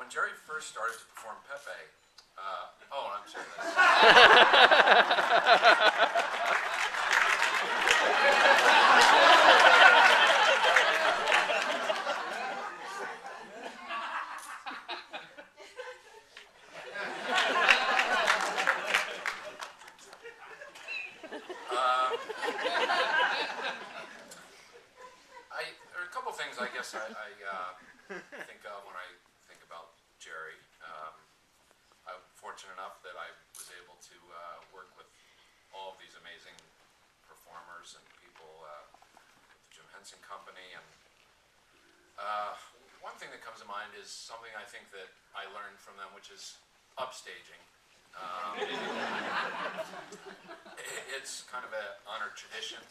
when Jerry first started to perform Pepe, oh, I'm sorry. There are a couple things I guess I think of when I think about Jerry. I'm fortunate enough that I was able to work with all of these amazing performers and people with the Jim Henson Company. And one thing that comes to mind is something I think that I learned from them, which is upstaging. It's kind of an honored tradition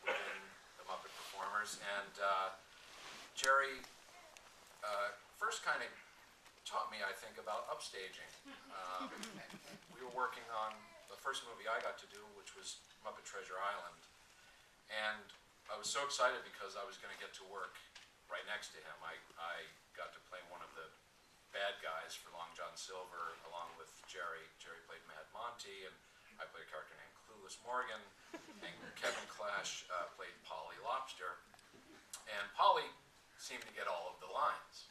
within the Muppet performers, and Jerry first kind of taught me, I think, about upstaging. We were working on the first movie I got to do, which was Muppet Treasure Island, and I was so excited because I was going to get to work right next to him. I got to play one of the bad guys for Long John Silver along with Jerry. Jerry played Mad Monty, and I played a character named Clueless Morgan, and Kevin Clash played Polly Lobster. And Polly seemed to get all of the lines.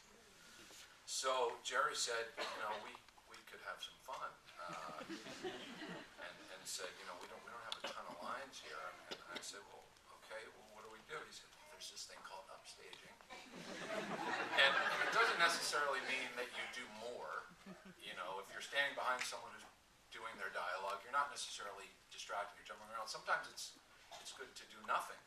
So Jerry said, you know, we could have some fun, and said, you know, we don't have a ton of lines here. And I said, well, okay, well, what do we do? He said, well, there's this thing called upstaging, and it doesn't necessarily mean that you do more. You know, if you're standing behind someone who's doing their dialogue, you're not necessarily distracting, you're jumping around. Sometimes it's good to do nothing,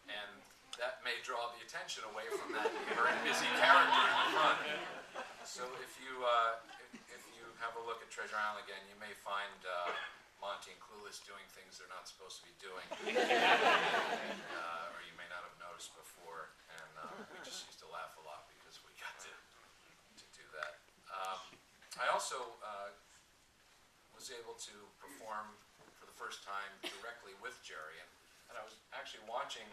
and that may draw the attention away from that very busy character in the front. So if you have a look at Treasure Island again, you may find Monty and Clueless doing things they're not supposed to be doing, or you may not have noticed before. And we just used to laugh a lot because we got to do that. I also was able to perform for the first time directly with Jerry, and I was actually watching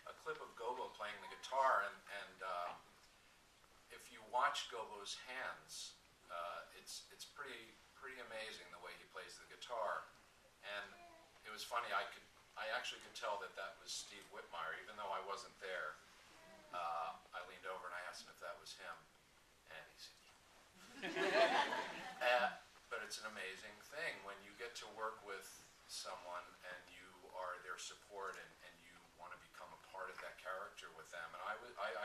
a clip of Gobo playing the guitar, and if you watch Gobo's hands, it's pretty amazing the way he plays the guitar. And it was funny, I actually could tell that was Steve Whitmire, even though I wasn't there. I leaned over and I asked him if that was him, and he said, yeah. But it's an amazing thing when you get to work with someone and you are their support, and you want to become a part of that character with them. And I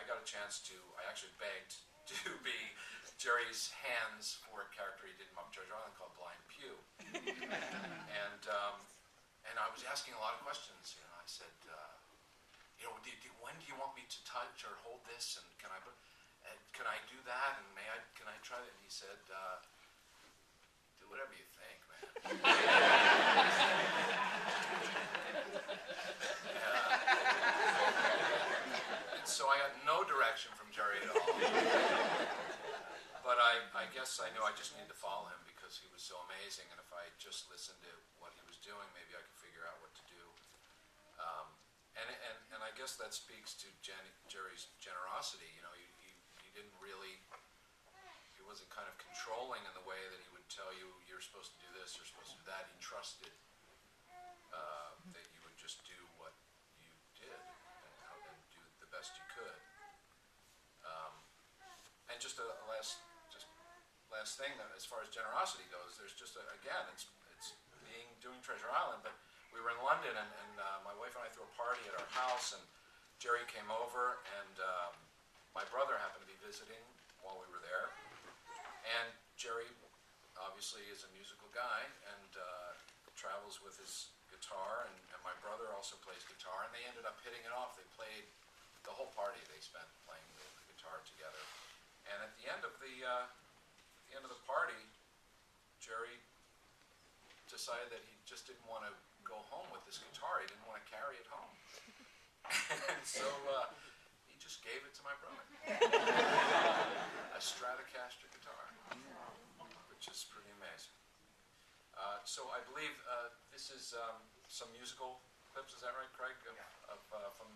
got a chance to, I actually begged to be Jerry's hands for a character he did in Muppet Treasure Island called Blind Pew. And I was asking a lot of questions. You know, I said, you know, when do you want me to touch or hold this, and can I do that, and can I try that? And he said, do whatever you think, man. And so I got no direction from Jerry at all. But I guess I knew I just needed to follow him because he was so amazing, and if I just listened to what he was doing, maybe I could figure out what to do. And I guess that speaks to Jerry's generosity. You know, he didn't really, he wasn't kind of controlling in the way that he would tell you, you're supposed to do this, you're supposed to do that. He trusted that you would just do what you did and do the best you could. And just a last thing, that as far as generosity goes, there's just again, it's doing Treasure Island, but we were in London, and my wife and I threw a party at our house, and Jerry came over, and my brother happened to be visiting while we were there, and Jerry obviously is a musical guy and travels with his guitar, and my brother also plays guitar, and they ended up hitting it off. They played the whole party, they spent playing the guitar together, and at the end of the party, Jerry decided that he just didn't want to go home with this guitar. He didn't want to carry it home. And so he just gave it to my brother. A Stratocaster guitar, which is pretty amazing. So I believe this is some musical clips, is that right, Craig? From